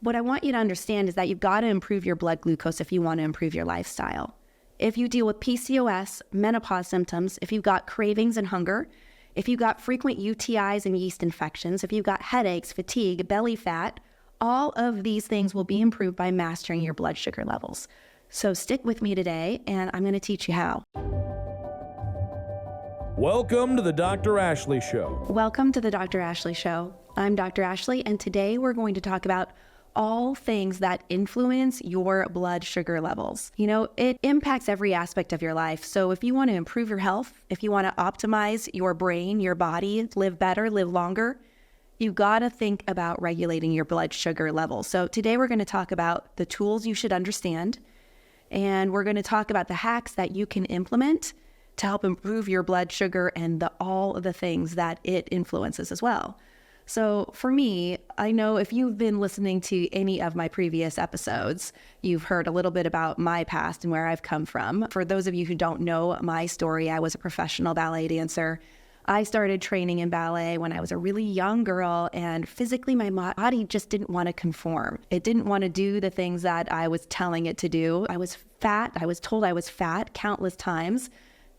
what I want you to understand is that you've got to improve your blood glucose if you want to improve your lifestyle. If you deal with PCOS, menopause symptoms, if you've got cravings and hunger, if you've got frequent UTIs and yeast infections, if you've got headaches, fatigue, belly fat, all of these things will be improved by mastering your blood sugar levels. So stick with me today, and I'm going to teach you how. Welcome to the Dr. Ashley Show. Welcome to the Dr. Ashley Show. I'm Dr. Ashley, and today we're going to talk about all things that influence your blood sugar levels. You know, it impacts every aspect of your life. So if you want to improve your health, if you want to optimize your brain, your body, live better, live longer, you've got to think about regulating your blood sugar levels. So today we're going to talk about the tools you should understand, and we're going to talk about the hacks that you can implement to help improve your blood sugar and all of the things that it influences as well. So for me, I know if you've been listening to any of my previous episodes, you've heard a little bit about my past and where I've come from. For those of you who don't know my story, I was a professional ballet dancer. I started training in ballet when I was a really young girl, and physically my body just didn't want to conform. It didn't want to do the things that I was telling it to do. I was fat. I was told I was fat countless times,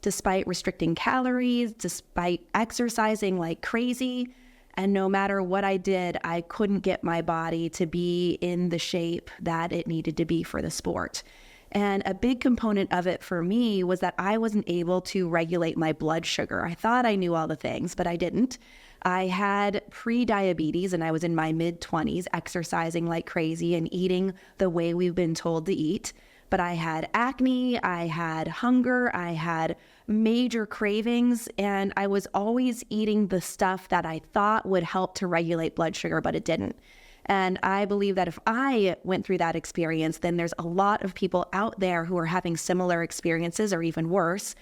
despite restricting calories, despite exercising like crazy. And no matter what I did, I couldn't get my body to be in the shape that it needed to be for the sport. And a big component of it for me was that I wasn't able to regulate my blood sugar. I thought I knew all the things, but I didn't. I had pre-diabetes and I was in my mid-20s, exercising like crazy and eating the way we've been told to eat. But I had acne, I had hunger, I had major cravings, and I was always eating the stuff that I thought would help to regulate blood sugar, but it didn't. And I believe that if I went through that experience, then there's a lot of people out there who are having similar experiences or even worse.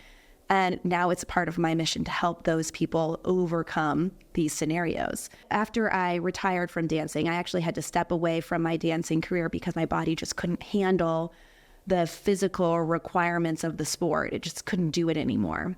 And now it's part of my mission to help those people overcome these scenarios. After I retired from dancing, I actually had to step away from my dancing career because my body just couldn't handle the physical requirements of the sport. It just couldn't do it anymore.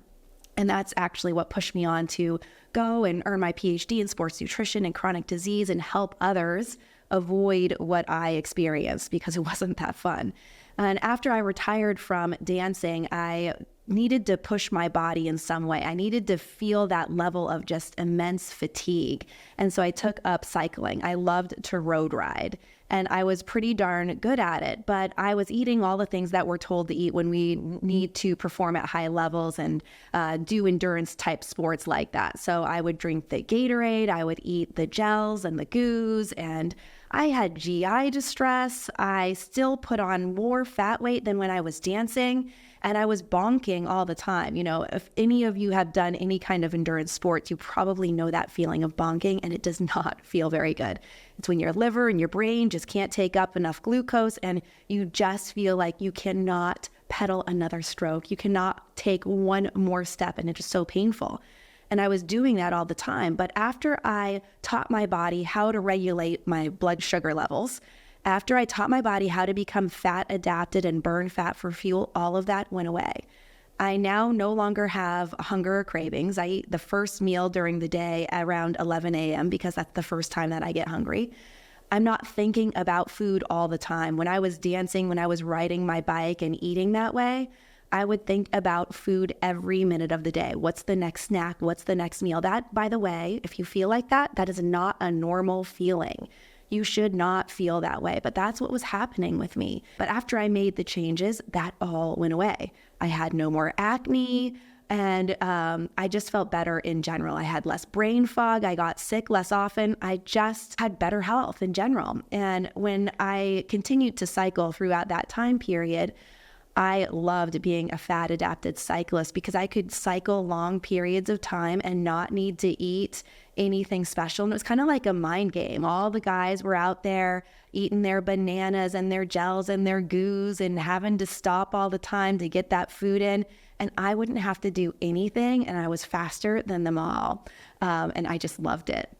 And that's actually what pushed me on to go and earn my PhD in sports nutrition and chronic disease and help others avoid what I experienced, because it wasn't that fun. And after I retired from dancing, I needed to push my body in some way. I needed to feel that level of just immense fatigue. And so I took up cycling. I loved to road ride, and I was pretty darn good at it, but I was eating all the things that we're told to eat when we need to perform at high levels and do endurance type sports like that. So I would drink the Gatorade, I would eat the gels and the goos, and I had GI distress. I still put on more fat weight than when I was dancing, and I was bonking all the time. You know, if any of you have done any kind of endurance sports, you probably know that feeling of bonking, and it does not feel very good. It's when your liver and your brain just can't take up enough glucose, and you just feel like you cannot pedal another stroke. You cannot take one more step, and it's just so painful. And I was doing that all the time. But after I taught my body how to regulate my blood sugar levels, after I taught my body how to become fat adapted and burn fat for fuel, all of that went away. I now no longer have hunger or cravings. I eat the first meal during the day around 11 a.m. because that's the first time that I get hungry. I'm not thinking about food all the time. When I was dancing, when I was riding my bike and eating that way, I would think about food every minute of the day. What's the next snack? What's the next meal? That, by the way, if you feel like that, that is not a normal feeling. You should not feel that way, but that's what was happening with me. But after I made the changes, that all went away. I had no more acne, and I just felt better in general. I had less brain fog. I got sick less often. I just had better health in general. And when I continued to cycle throughout that time period, I loved being a fat adapted cyclist because I could cycle long periods of time and not need to eat anything special. And it was kind of like a mind game. All the guys were out there eating their bananas and their gels and their goos and having to stop all the time to get that food in. And I wouldn't have to do anything. And I was faster than them all. And I just loved it.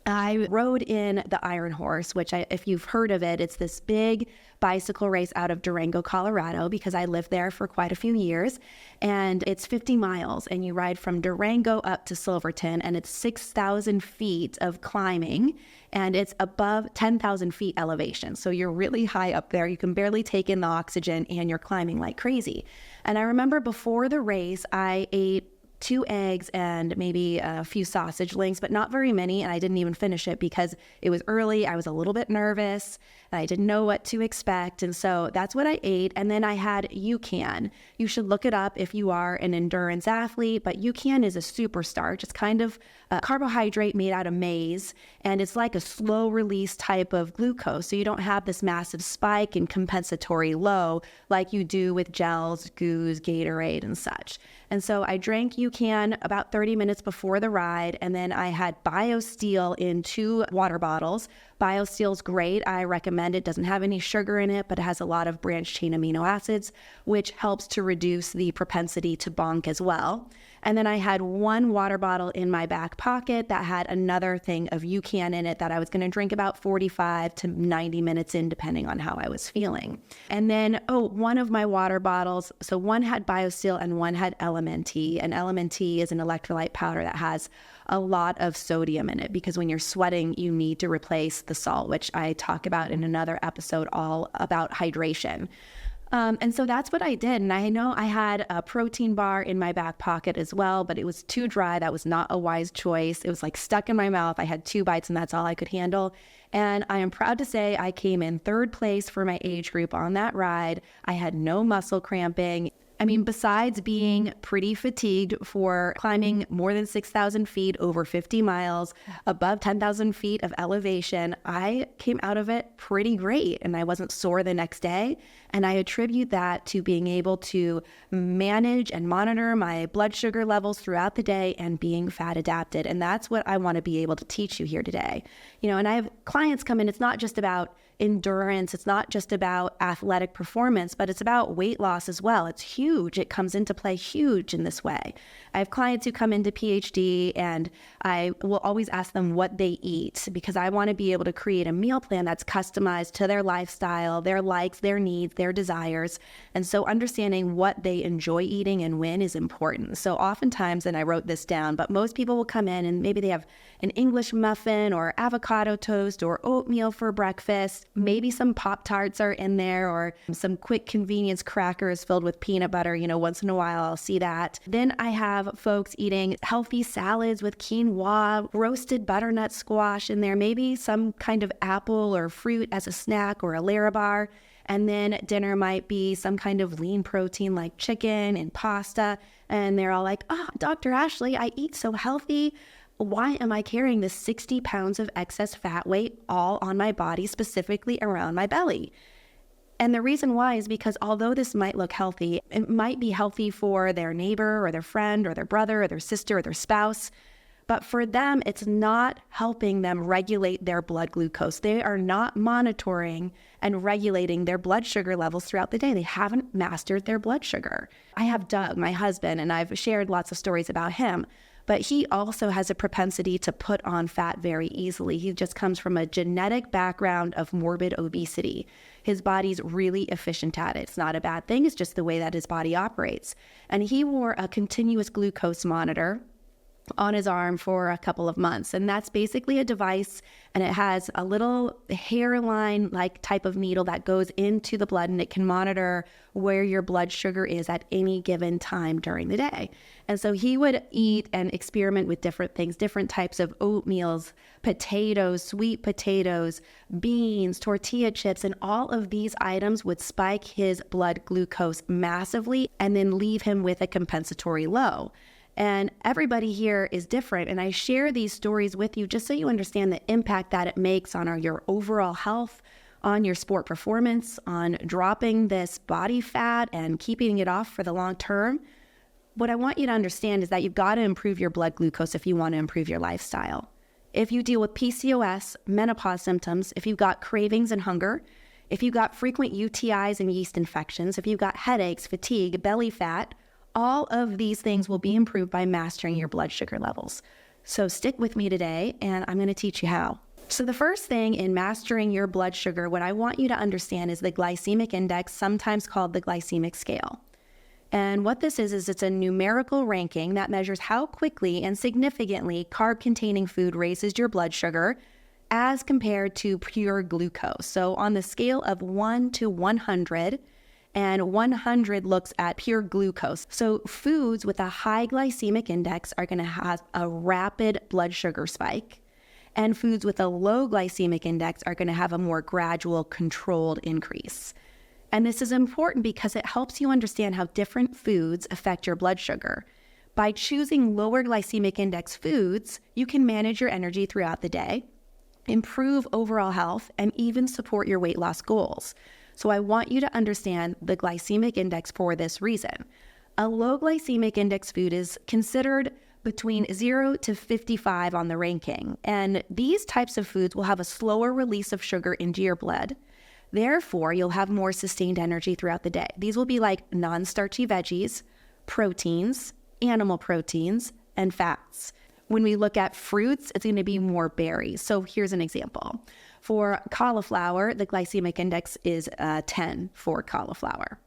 I rode in the Iron Horse, which if you've heard of it, it's this big bicycle race out of Durango, Colorado, because I lived there for quite a few years. And it's 50 miles, and you ride from Durango up to Silverton, and it's 6,000 feet of climbing, and it's above 10,000 feet elevation. So you're really high up there. You can barely take in the oxygen, and you're climbing like crazy. And I remember before the race, I ate 2 eggs and maybe a few sausage links, but not very many. And I didn't even finish it because it was early. I was a little bit nervous and I didn't know what to expect. And so that's what I ate. And then I had UCAN. You should look it up if you are an endurance athlete, but UCAN is a super starch. It's kind of a carbohydrate made out of maize, and it's like a slow release type of glucose. So you don't have this massive spike and compensatory low like you do with gels, goos, Gatorade, and such. And so I drank UCAN about 30 minutes before the ride, and then I had BioSteel in 2 water bottles. BioSteel's great. I recommend it. Doesn't have any sugar in it, but it has a lot of branched chain amino acids, which helps to reduce the propensity to bonk as well. And then I had 1 water bottle in my back pocket that had another thing of UCAN in it that I was going to drink about 45 to 90 minutes in, depending on how I was feeling. And then, one of my water bottles, so one had BioSteel and one had LMNT. And LMNT is an electrolyte powder that has a lot of sodium in it, because when you're sweating, you need to replace the salt, which I talk about in another episode all about hydration. And so that's what I did. And I know I had a protein bar in my back pocket as well, but it was too dry. That was not a wise choice. It was like stuck in my mouth. I had 2 bites and that's all I could handle. And I am proud to say I came in 3rd place for my age group on that ride. I had no muscle cramping. I mean, besides being pretty fatigued for climbing more than 6,000 feet over 50 miles above 10,000 feet of elevation, I came out of it pretty great, and I wasn't sore the next day. And I attribute that to being able to manage and monitor my blood sugar levels throughout the day and being fat adapted. And that's what I want to be able to teach you here today. And I have clients come in, it's not just about endurance, it's not just about athletic performance, but it's about weight loss as well. It's huge. It comes into play huge in this way. I have clients who come into PhD, and I will always ask them what they eat, because I want to be able to create a meal plan that's customized to their lifestyle, their likes, their needs, their desires. And so understanding what they enjoy eating and when is important. So oftentimes, and I wrote this down, but most people will come in and maybe they have an English muffin or avocado toast or oatmeal for breakfast. Maybe some Pop-Tarts are in there, or some quick convenience crackers filled with peanut butter. Once in a while I'll see that. Then I have folks eating healthy salads with quinoa, roasted butternut squash in there, maybe some kind of apple or fruit as a snack or a Larabar. And then dinner might be some kind of lean protein like chicken and pasta. And they're all like, Dr. Ashley, I eat so healthy. Why am I carrying this 60 pounds of excess fat weight all on my body, specifically around my belly? And the reason why is because although this might look healthy, it might be healthy for their neighbor or their friend or their brother or their sister or their spouse. But for them, it's not helping them regulate their blood glucose. They are not monitoring and regulating their blood sugar levels throughout the day. They haven't mastered their blood sugar. I have Doug, my husband, and I've shared lots of stories about him. But he also has a propensity to put on fat very easily. He just comes from a genetic background of morbid obesity. His body's really efficient at it. It's not a bad thing. It's just the way that his body operates. And he wore a continuous glucose monitor on his arm for a couple of months. And that's basically a device, and it has a little hairline-like type of needle that goes into the blood, and it can monitor where your blood sugar is at any given time during the day. And so he would eat and experiment with different things, different types of oatmeals, potatoes, sweet potatoes, beans, tortilla chips, and all of these items would spike his blood glucose massively and then leave him with a compensatory low. And everybody here is different. And I share these stories with you just so you understand the impact that it makes on your overall health, on your sport performance, on dropping this body fat and keeping it off for the long term. What I want you to understand is that you've got to improve your blood glucose if you want to improve your lifestyle. If you deal with PCOS, menopause symptoms, if you've got cravings and hunger, if you've got frequent UTIs and yeast infections, if you've got headaches, fatigue, belly fat, all of these things will be improved by mastering your blood sugar levels. So stick with me today, and I'm going to teach you how. So the first thing in mastering your blood sugar, what I want you to understand is the glycemic index, sometimes called the glycemic scale. And what this is it's a numerical ranking that measures how quickly and significantly carb-containing food raises your blood sugar as compared to pure glucose. So on the scale of 1 to 100, and 100 looks at pure glucose. So foods with a high glycemic index are going to have a rapid blood sugar spike, and foods with a low glycemic index are going to have a more gradual, controlled increase. And this is important because it helps you understand how different foods affect your blood sugar. By choosing lower glycemic index foods, you can manage your energy throughout the day, improve overall health, and even support your weight loss goals. So I want you to understand the glycemic index for this reason. A low glycemic index food is considered between 0 to 55 on the ranking, and these types of foods will have a slower release of sugar into your blood. Therefore, you'll have more sustained energy throughout the day. These will be like non-starchy veggies, proteins, animal proteins, and fats. When we look at fruits, it's going to be more berries. So here's an example. For cauliflower, the glycemic index is 10 for cauliflower.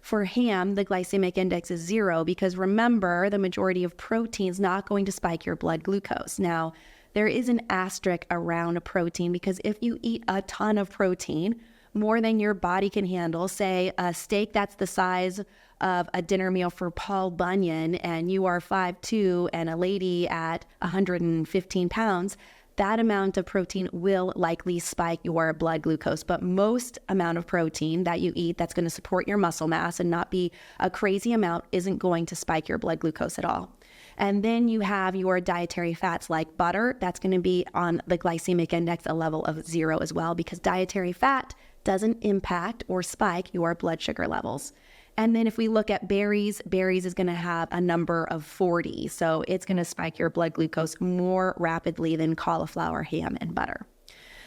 For ham, the glycemic index is 0 because remember, the majority of protein is not going to spike your blood glucose. Now, there is an asterisk around a protein because if you eat a ton of protein, more than your body can handle, say a steak that's the size of a dinner meal for Paul Bunyan, and you are 5'2" and a lady at 115 pounds, that amount of protein will likely spike your blood glucose. But most amount of protein that you eat that's going to support your muscle mass and not be a crazy amount isn't going to spike your blood glucose at all. And then you have your dietary fats like butter. That's going to be on the glycemic index a level of 0 as well, because dietary fat doesn't impact or spike your blood sugar levels. And then if we look at berries, berries is going to have a number of 40. So it's going to spike your blood glucose more rapidly than cauliflower, ham, and butter.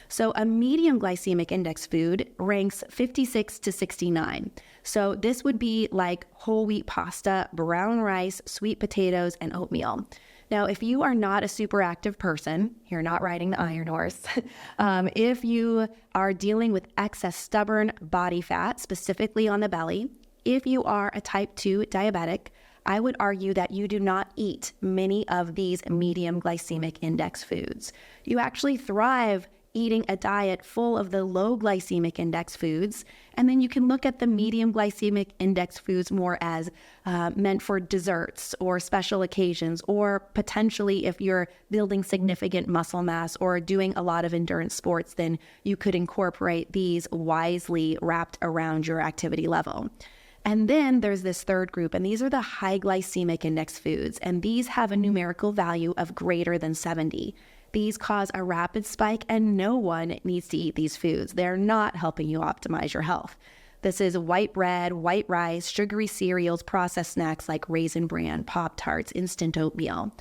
So a medium glycemic index food ranks 56 to 69. So this would be like whole wheat pasta, brown rice, sweet potatoes, and oatmeal. Now, if you are not a super active person, you're not riding the iron horse. If you are dealing with excess stubborn body fat, specifically on the belly, if you are a type 2 diabetic, I would argue that you do not eat many of these medium glycemic index foods. You actually thrive eating a diet full of the low glycemic index foods, and then you can look at the medium glycemic index foods more as meant for desserts or special occasions, or potentially if you're building significant muscle mass or doing a lot of endurance sports, then you could incorporate these wisely wrapped around your activity level. And then there's this third group, and these are the high glycemic index foods, and these have a numerical value of greater than 70. These cause a rapid spike, and no one needs to eat these foods. They're not helping you optimize your health. This is white bread, white rice, sugary cereals, processed snacks like Raisin Bran, Pop-Tarts, instant oatmeal.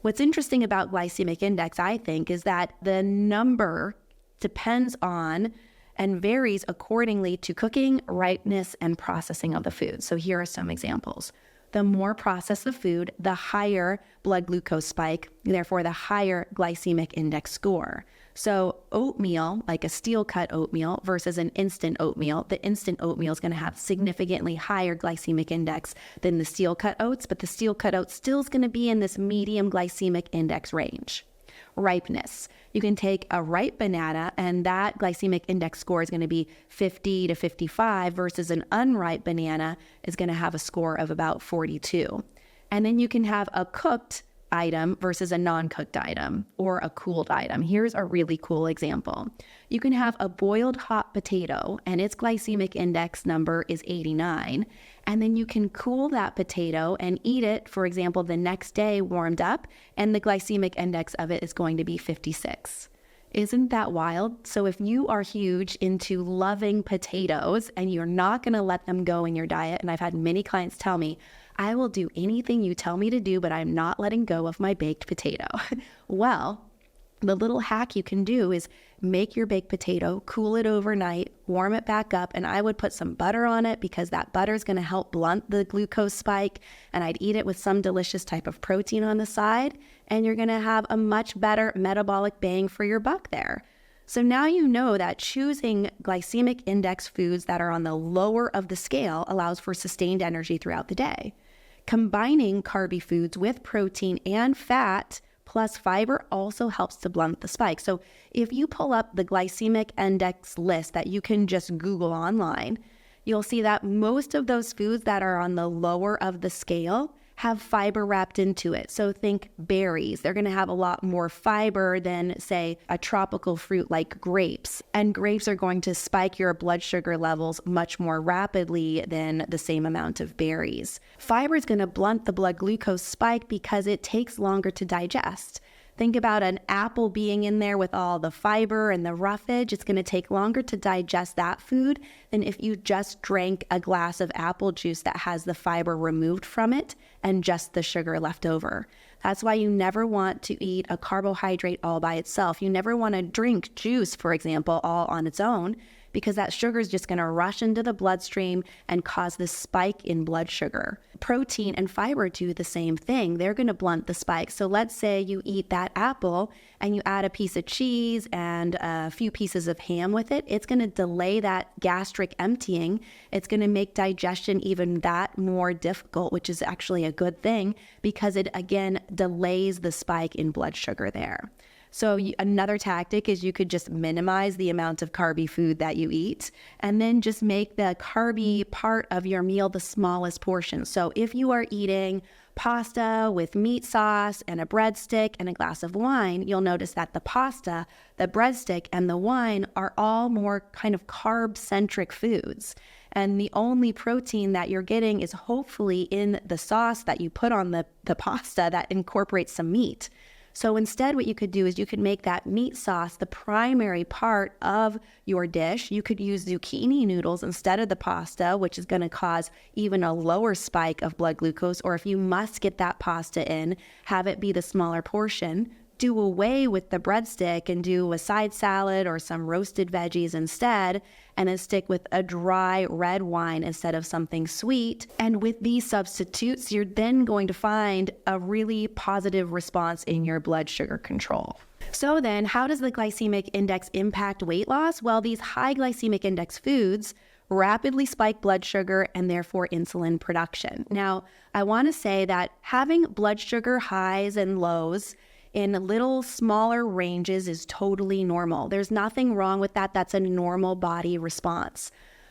What's interesting about glycemic index, I think, is that the number depends on and varies accordingly to cooking, ripeness, and processing of the food. So here are some examples. The more processed the food, the higher blood glucose spike, therefore the higher glycemic index score. So oatmeal, like a steel cut oatmeal versus an instant oatmeal, the instant oatmeal is going to have significantly higher glycemic index than the steel cut oats, but the steel cut oat still is going to be in this medium glycemic index range. Ripeness. You can take a ripe banana and that glycemic index score is going to be 50 to 55 versus an unripe banana is going to have a score of about 42. And then you can have a cooked item versus a non-cooked item or a cooled item. Here's a really cool example. You can have a boiled hot potato and its glycemic index number is 89. And then you can cool that potato and eat it, for example, the next day warmed up, and the glycemic index of it is going to be 56. Isn't that wild? So if you are huge into loving potatoes and you're not going to let them go in your diet, and I've had many clients tell me, I will do anything you tell me to do, but I'm not letting go of my baked potato. Well, The little hack you can do is make your baked potato, cool it overnight, warm it back up, and I would put some butter on it because that butter is going to help blunt the glucose spike, and I'd eat it with some delicious type of protein on the side, and you're going to have a much better metabolic bang for your buck there. So now you know that choosing glycemic index foods that are on the lower of the scale allows for sustained energy throughout the day. Combining carby foods with protein and fat plus fiber also helps to blunt the spike. So if you pull up the glycemic index list that you can just Google online, you'll see that most of those foods that are on the lower of the scale have fiber wrapped into it. So think berries. They're going to have a lot more fiber than, say, a tropical fruit like grapes. And grapes are going to spike your blood sugar levels much more rapidly than the same amount of berries. Fiber is going to blunt the blood glucose spike because it takes longer to digest. Think about an apple being in there with all the fiber and the roughage. It's going to take longer to digest that food than if you just drank a glass of apple juice that has the fiber removed from it and just the sugar left over. That's why you never want to eat a carbohydrate all by itself. You never want to drink juice, for example, all on its own, because that sugar is just going to rush into the bloodstream and cause this spike in blood sugar. Protein and fiber do the same thing. They're going to blunt the spike. So let's say you eat that apple and you add a piece of cheese and a few pieces of ham with it. It's going to delay that gastric emptying. It's going to make digestion even that more difficult, which is actually a good thing because it, again, delays the spike in blood sugar there. So another tactic is you could just minimize the amount of carby food that you eat and then just make the carby part of your meal the smallest portion. So if you are eating pasta with meat sauce and a breadstick and a glass of wine, you'll notice that the pasta, the breadstick, and the wine are all more kind of carb-centric foods. And the only protein that you're getting is hopefully in the sauce that you put on the pasta that incorporates some meat. So instead, what you could do is you could make that meat sauce the primary part of your dish. You could use zucchini noodles instead of the pasta, which is going to cause even a lower spike of blood glucose. Or if you must get that pasta in, have it be the smaller portion. Do away with the breadstick and do a side salad or some roasted veggies instead, and then stick with a dry red wine instead of something sweet. And with these substitutes, you're then going to find a really positive response in your blood sugar control. So then, how does the glycemic index impact weight loss? Well, these high glycemic index foods rapidly spike blood sugar and therefore insulin production. Now, I want to say that having blood sugar highs and lows in little smaller ranges is totally normal. There's nothing wrong with that. That's a normal body response.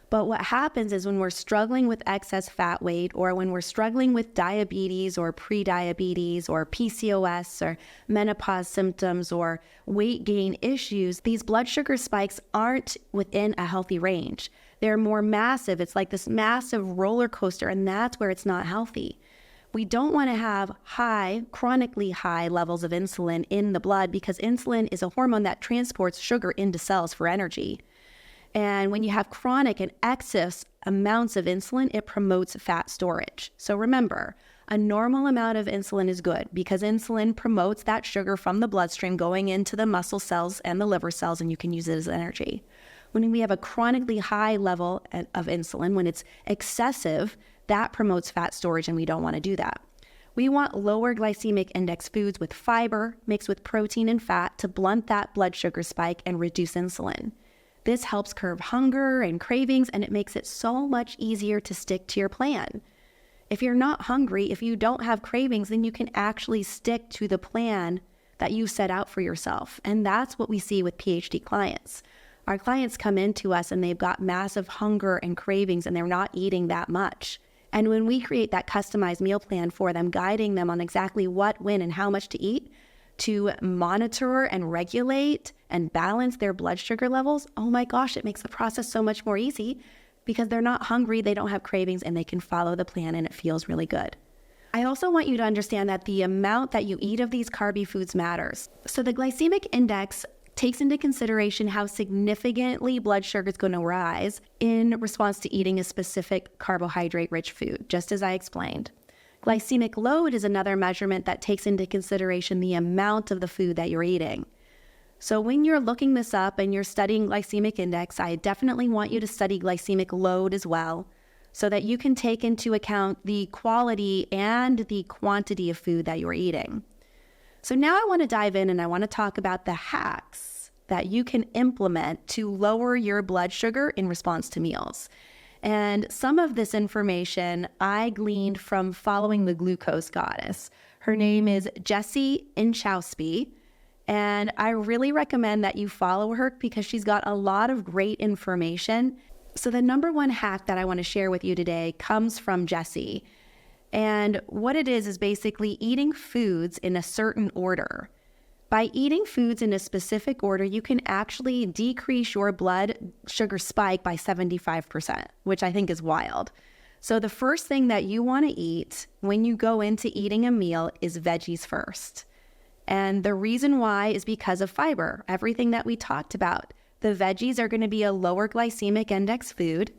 But what happens is when we're struggling with excess fat weight, or when we're struggling with diabetes or prediabetes or PCOS or menopause symptoms or weight gain issues, these blood sugar spikes aren't within a healthy range. They're more massive. It's like this massive roller coaster, and that's where it's not healthy. We don't want to have high, chronically high levels of insulin in the blood because insulin is a hormone that transports sugar into cells for energy. And when you have chronic and excess amounts of insulin, it promotes fat storage. So remember, a normal amount of insulin is good because insulin promotes that sugar from the bloodstream going into the muscle cells and the liver cells, and you can use it as energy. When we have a chronically high level of insulin, when it's excessive, that promotes fat storage, and we don't want to do that. We want lower glycemic index foods with fiber mixed with protein and fat to blunt that blood sugar spike and reduce insulin. This helps curb hunger and cravings, and it makes it so much easier to stick to your plan. If you're not hungry, if you don't have cravings, then you can actually stick to the plan that you set out for yourself. And that's what we see with PhD clients. Our clients come into us and they've got massive hunger and cravings, and they're not eating that much. And when we create that customized meal plan for them, guiding them on exactly what, when, and how much to eat to monitor and regulate and balance their blood sugar levels, oh my gosh, it makes the process so much more easy because they're not hungry, they don't have cravings, and they can follow the plan, and it feels really good. I also want you to understand that the amount that you eat of these carby foods matters. So the glycemic index takes into consideration how significantly blood sugar is going to rise in response to eating a specific carbohydrate-rich food, just as I explained. Glycemic load is another measurement that takes into consideration the amount of the food that you're eating. So when you're looking this up and you're studying glycemic index, I definitely want you to study glycemic load as well, so that you can take into account the quality and the quantity of food that you're eating. So now I want to dive in and I want to talk about the hacks that you can implement to lower your blood sugar in response to meals. And some of this information I gleaned from following the glucose goddess. Her name is Jessie Inchauspy, and I really recommend that you follow her because she's got a lot of great information. So the number one hack that I want to share with you today comes from Jessie. And what it is basically eating foods in a certain order. By eating foods in a specific order, you can actually decrease your blood sugar spike by 75%, which I think is wild. So the first thing that you want to eat when you go into eating a meal is veggies first. And the reason why is because of fiber, everything that we talked about. The veggies are going to be a lower glycemic index food,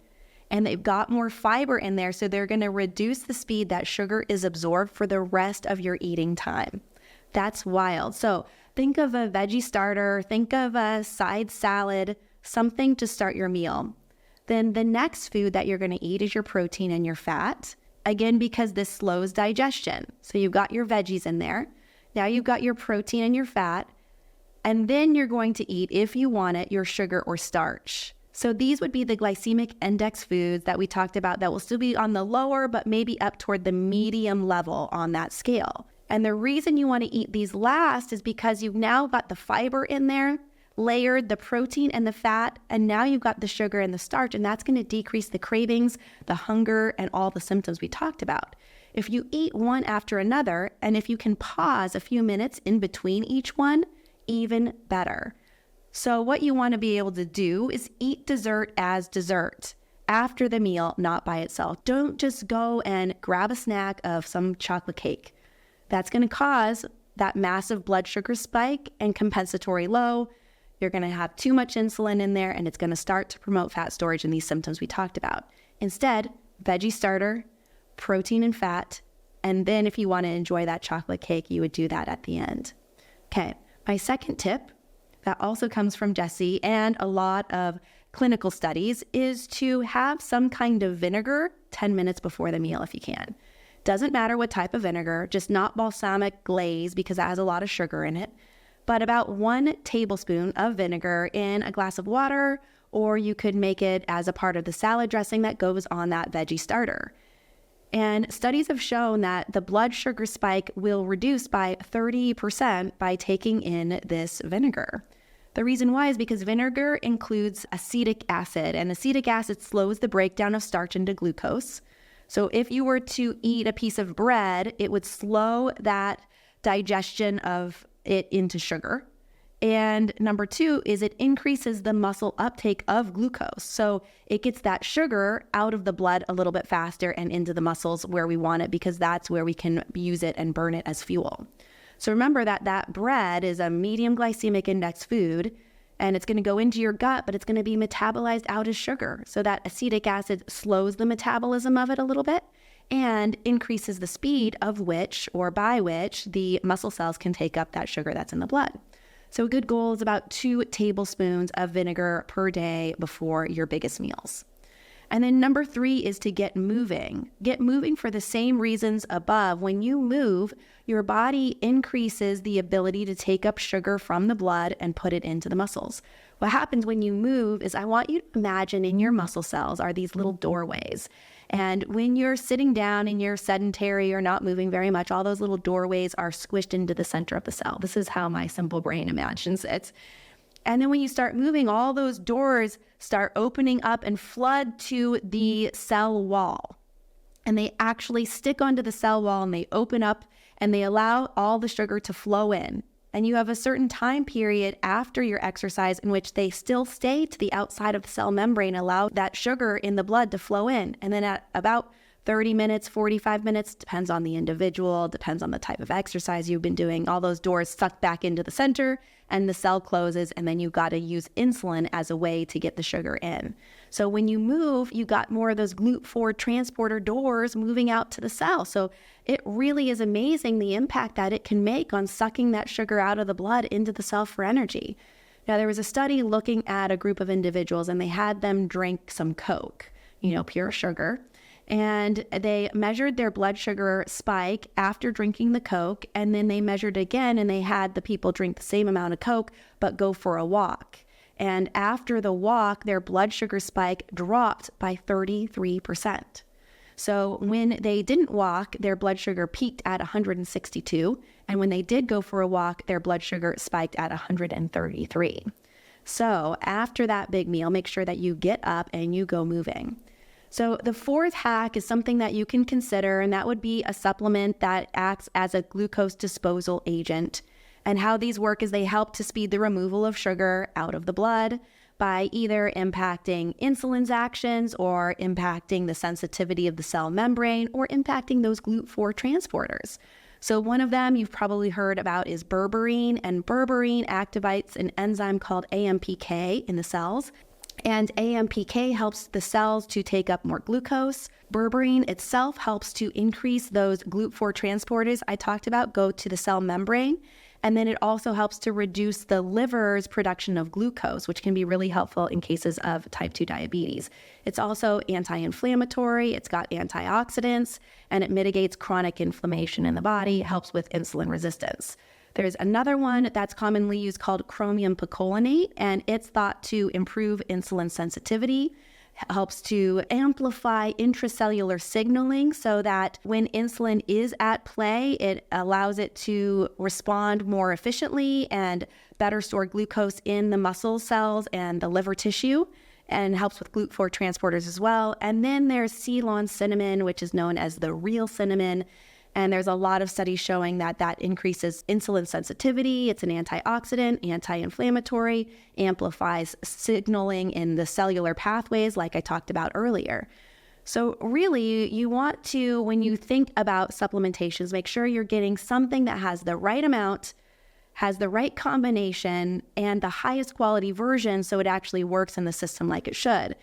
and they've got more fiber in there, so they're going to reduce the speed that sugar is absorbed for the rest of your eating time. That's wild. So think of a veggie starter, think of a side salad, something to start your meal. Then the next food that you're going to eat is your protein and your fat, again, because this slows digestion. So you've got your veggies in there. Now you've got your protein and your fat, and then you're going to eat, if you want it, your sugar or starch. So these would be the glycemic index foods that we talked about that will still be on the lower, but maybe up toward the medium level on that scale. And the reason you want to eat these last is because you've now got the fiber in there, layered the protein and the fat, and now you've got the sugar and the starch, and that's going to decrease the cravings, the hunger, and all the symptoms we talked about. If you eat one after another, and if you can pause a few minutes in between each one, even better. So what you want to be able to do is eat dessert as dessert after the meal, not by itself. Don't just go and grab a snack of some chocolate cake. That's going to cause that massive blood sugar spike and compensatory low. You're going to have too much insulin in there, and it's going to start to promote fat storage and these symptoms we talked about. Instead, veggie starter, protein and fat, and then if you want to enjoy that chocolate cake, you would do that at the end. Okay, my second tip that also comes from Jessie and a lot of clinical studies is to have some kind of vinegar 10 minutes before the meal if you can. Doesn't matter what type of vinegar, just not balsamic glaze because it has a lot of sugar in it, but about 1 tablespoon of vinegar in a glass of water, or you could make it as a part of the salad dressing that goes on that veggie starter. And studies have shown that the blood sugar spike will reduce by 30% by taking in this vinegar. The reason why is because vinegar includes acetic acid, and acetic acid slows the breakdown of starch into glucose. So if you were to eat a piece of bread, it would slow that digestion of it into sugar. And number 2 is it increases the muscle uptake of glucose. So it gets that sugar out of the blood a little bit faster and into the muscles where we want it, because that's where we can use it and burn it as fuel. So remember that bread is a medium glycemic index food, and it's going to go into your gut, but it's going to be metabolized out as sugar. So that acetic acid slows the metabolism of it a little bit and increases the speed of which, or by which, the muscle cells can take up that sugar that's in the blood. So a good goal is about 2 tablespoons of vinegar per day before your biggest meals. And then number 3 is to get moving. Get moving for the same reasons above. When you move, your body increases the ability to take up sugar from the blood and put it into the muscles. What happens when you move is I want you to imagine in your muscle cells are these little doorways. And when you're sitting down and you're sedentary or not moving very much, all those little doorways are squished into the center of the cell. This is how my simple brain imagines it. And then when you start moving, all those doors start opening up and flood to the cell wall. And they actually stick onto the cell wall and they open up and they allow all the sugar to flow in. And you have a certain time period after your exercise in which they still stay to the outside of the cell membrane, allow that sugar in the blood to flow in. And then at about 30 minutes, 45 minutes, depends on the individual, depends on the type of exercise you've been doing. All those doors suck back into the center and the cell closes, and then you got to use insulin as a way to get the sugar in. So when you move, you got more of those GLUT4 transporter doors moving out to the cell. So it really is amazing the impact that it can make on sucking that sugar out of the blood into the cell for energy. Now, there was a study looking at a group of individuals, and they had them drink some Coke, pure sugar. And they measured their blood sugar spike after drinking the Coke, and then they measured again, and they had the people drink the same amount of Coke, but go for a walk. And after the walk, their blood sugar spike dropped by 33%. So when they didn't walk, their blood sugar peaked at 162, and when they did go for a walk, their blood sugar spiked at 133. So after that big meal, make sure that you get up and you go moving. So the fourth hack is something that you can consider, and that would be a supplement that acts as a glucose disposal agent. And how these work is they help to speed the removal of sugar out of the blood by either impacting insulin's actions or impacting the sensitivity of the cell membrane or impacting those GLUT4 transporters. So one of them you've probably heard about is berberine, and berberine activates an enzyme called AMPK in the cells. And AMPK helps the cells to take up more glucose. Berberine itself helps to increase those GLUT4 transporters I talked about go to the cell membrane. And then it also helps to reduce the liver's production of glucose, which can be really helpful in cases of type 2 diabetes. It's also anti-inflammatory, it's got antioxidants, and it mitigates chronic inflammation in the body, helps with insulin resistance. There's another one that's commonly used called chromium picolinate, and it's thought to improve insulin sensitivity, helps to amplify intracellular signaling so that when insulin is at play, it allows it to respond more efficiently and better store glucose in the muscle cells and the liver tissue, and helps with GLUT4 transporters as well. And then there's Ceylon cinnamon, which is known as the real cinnamon. And there's a lot of studies showing that that increases insulin sensitivity. It's an antioxidant, anti-inflammatory, amplifies signaling in the cellular pathways like I talked about earlier. So really, you want to, when you think about supplementations, make sure you're getting something that has the right amount, has the right combination, and the highest quality version so it actually works in the system like it should.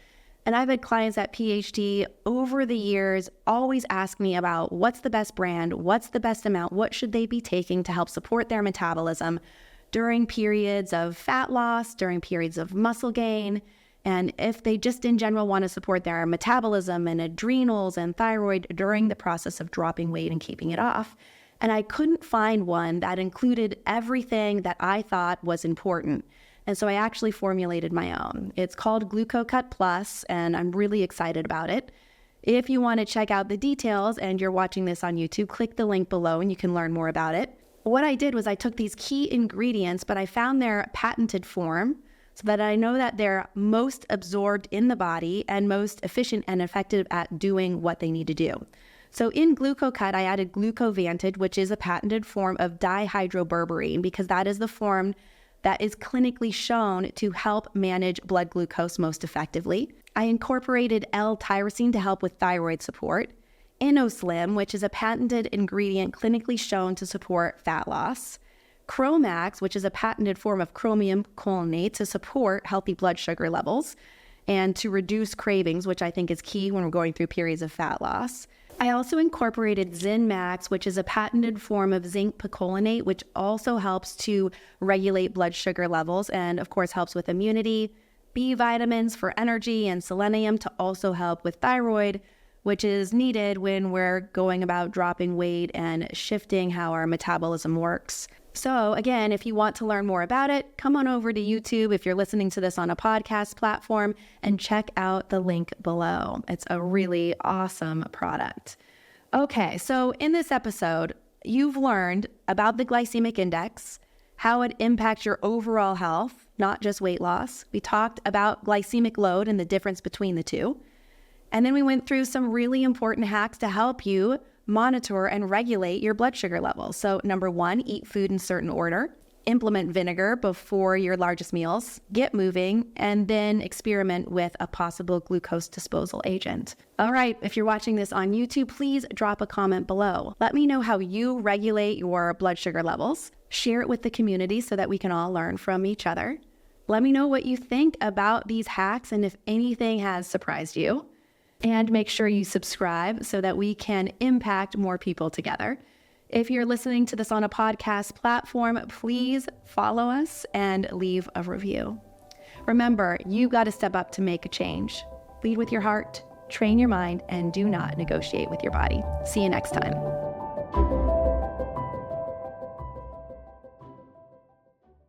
And I've had clients at PhD over the years always ask me about what's the best brand, what's the best amount, what should they be taking to help support their metabolism during periods of fat loss, during periods of muscle gain, and if they just in general want to support their metabolism and adrenals and thyroid during the process of dropping weight and keeping it off. And I couldn't find one that included everything that I thought was important. And so I actually formulated my own. It's called GLUCOCUT Plus, and I'm really excited about it. If you want to check out the details and you're watching this on YouTube, click the link below and you can learn more about it. What I did was I took these key ingredients, but I found their patented form so that I know that they're most absorbed in the body and most efficient and effective at doing what they need to do. So in GLUCOCUT, I added Glucovantage, which is a patented form of dihydroberberine, because that is the form that is clinically shown to help manage blood glucose most effectively. I incorporated L-tyrosine to help with thyroid support, InnoSlim, which is a patented ingredient clinically shown to support fat loss, Chromax, which is a patented form of chromium picolinate to support healthy blood sugar levels and to reduce cravings, which I think is key when we're going through periods of fat loss. I also incorporated ZinMax, which is a patented form of zinc picolinate, which also helps to regulate blood sugar levels and, of course, helps with immunity, B vitamins for energy, and selenium to also help with thyroid, which is needed when we're going about dropping weight and shifting how our metabolism works. So again, if you want to learn more about it, come on over to YouTube if you're listening to this on a podcast platform and check out the link below. It's a really awesome product. Okay, so in this episode, you've learned about the glycemic index, how it impacts your overall health, not just weight loss. We talked about glycemic load and the difference between the two. And then we went through some really important hacks to help you monitor and regulate your blood sugar levels. So number one, eat food in certain order. implement vinegar before your largest meals, get moving, and then experiment with a possible glucose disposal agent. All right, if you're watching this on YouTube, please drop a comment below. Let me know how you regulate your blood sugar levels. Share it with the community so that we can all learn from each other. Let me know what you think about these hacks and if anything has surprised you. And make sure you subscribe so that we can impact more people together. If you're listening to this on a podcast platform, please follow us and leave a review. Remember, you got to step up to make a change. Lead with your heart, train your mind, and do not negotiate with your body. See you next time.